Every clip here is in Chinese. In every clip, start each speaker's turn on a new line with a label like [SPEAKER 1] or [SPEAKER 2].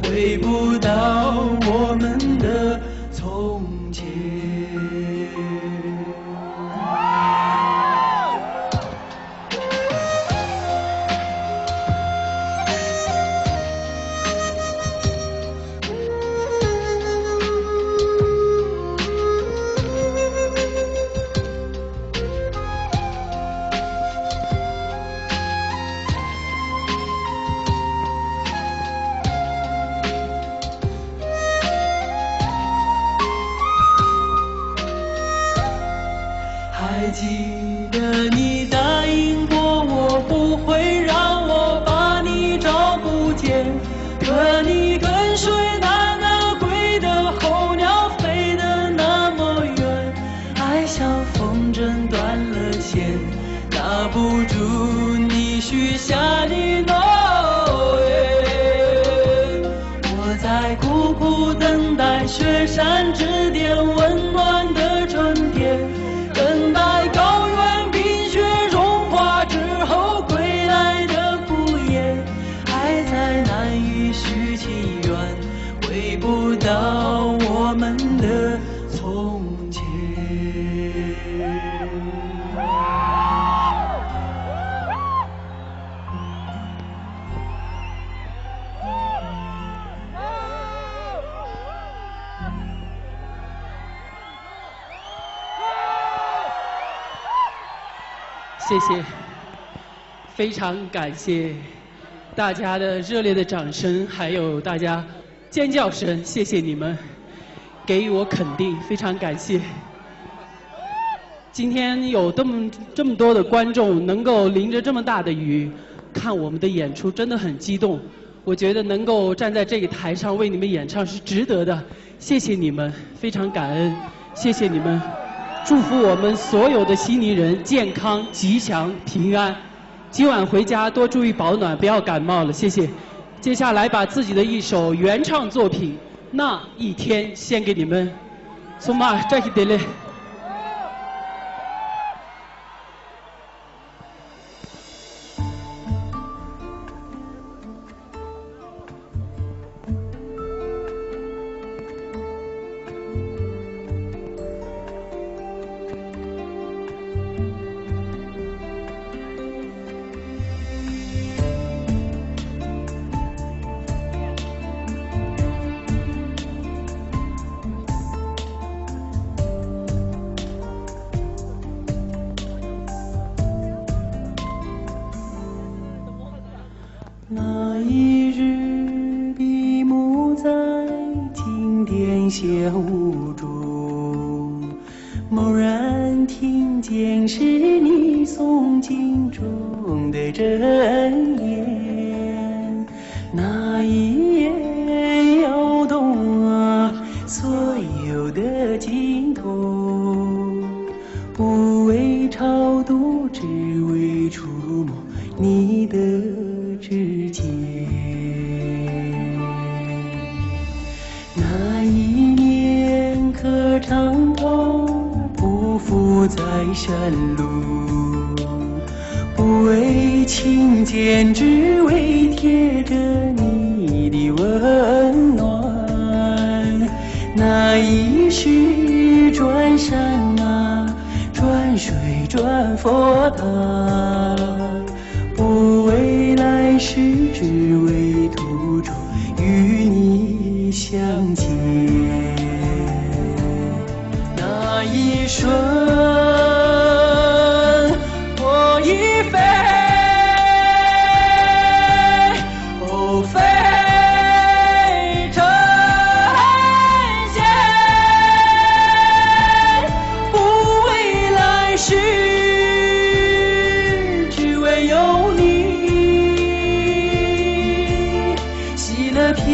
[SPEAKER 1] 回不到我们的从前。还记得你答应过我，不会让我把你找不见。可你跟随那个鬼的候鸟飞得那么远，爱像风筝断了线，拉不住你许下的诺言。我在苦苦等待雪山之巅温暖的春天，等待高原冰雪融化之后归来的孤雁，还在难以续情缘，回不到我们的从前。
[SPEAKER 2] 谢谢，非常感谢大家的热烈的掌声，还有大家尖叫声，谢谢你们给予我肯定，非常感谢。今天有这么多的观众能够淋着这么大的雨看我们的演出，真的很激动。我觉得能够站在这个台上为你们演唱是值得的，谢谢你们，非常感恩，谢谢你们。祝福我们所有的悉尼人健康、吉祥、平安。今晚回家多注意保暖，不要感冒了，谢谢。接下来把自己的一首原唱作品《那一天》献给你们。送嘛，这是得嘞。
[SPEAKER 1] 那一日，闭目在经典显悟中，蓦然听见是你诵经中的真言。那一夜摇动所有的经筒，不为超度，只为触摸你的指尖。那一年可长跑，匍匐在山路，不为亲见，只为贴着你的温暖。那一世转山转水转佛塔，不为来世，只为途中与你相见。那一瞬，我已飞，哦飞成仙，不为来世，只为有你。喜乐平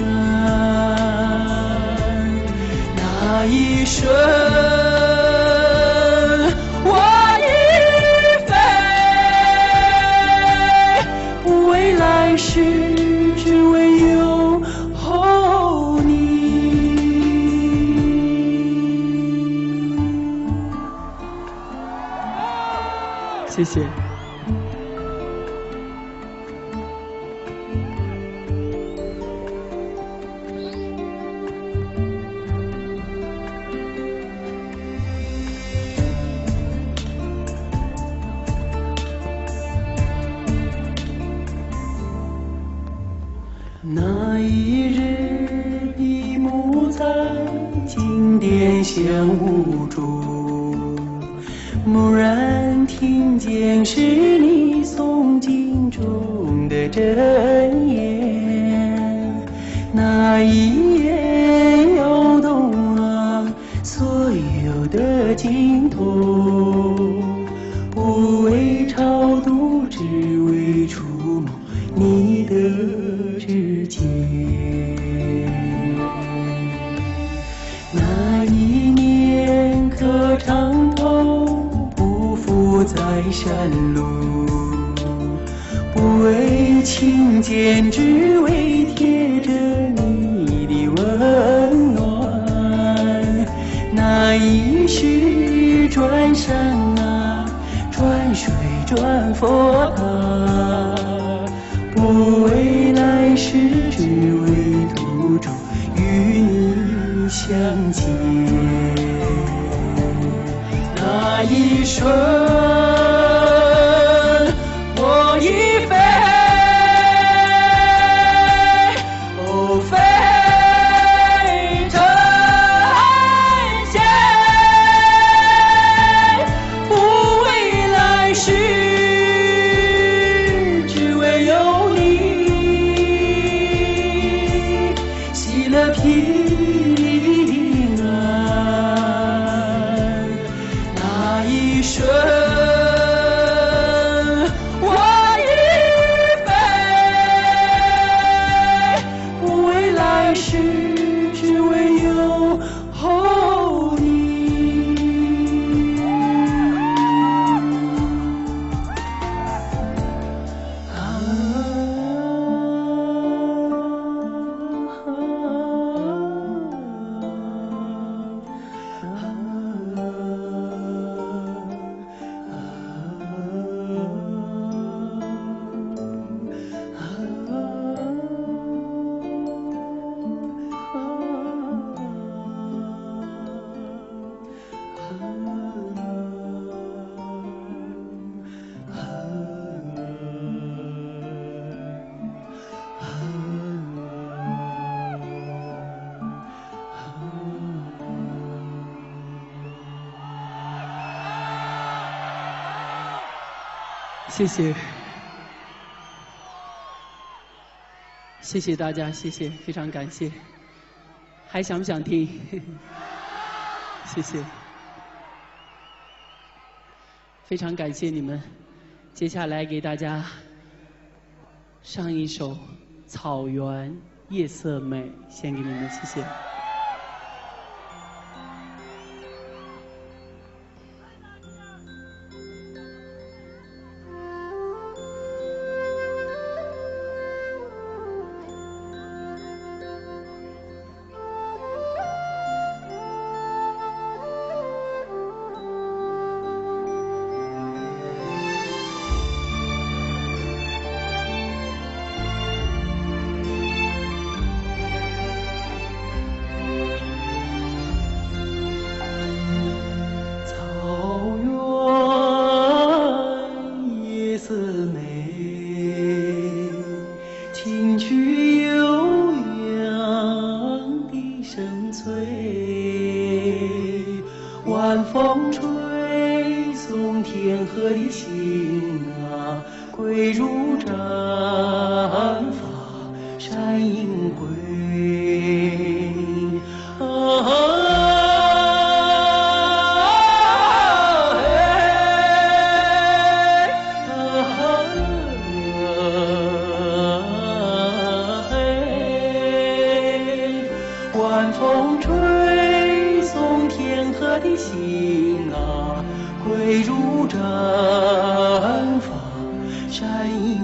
[SPEAKER 1] 安，那一瞬，我已飞，不为来世，只为有候你。谢谢。那一日闭目在经殿香雾中，蓦然听见是你诵经中的真言，那一言摇动了所有的经筒，不为超度，只为触摸你的指尖。那一年磕长头，匍匐在山路，不为亲见，只为贴着你的温暖。那一世转山啊，转水转佛塔，不为来世，只为途中与你相见。那一瞬，我已飞，哦飞成仙，不为来世，只为有你，喜乐平安。那一瞬，我已飞，不为来世，只为有候你。谢谢，谢谢大家，谢谢，非常感谢。还想不想听？谢谢，非常感谢你们。接下来给大家上一首《草原夜色美》，献给你们，谢谢。晚风吹送天河的星啊，归入毡发山阴归。晚风吹送天河的星啊，归入毡发山阴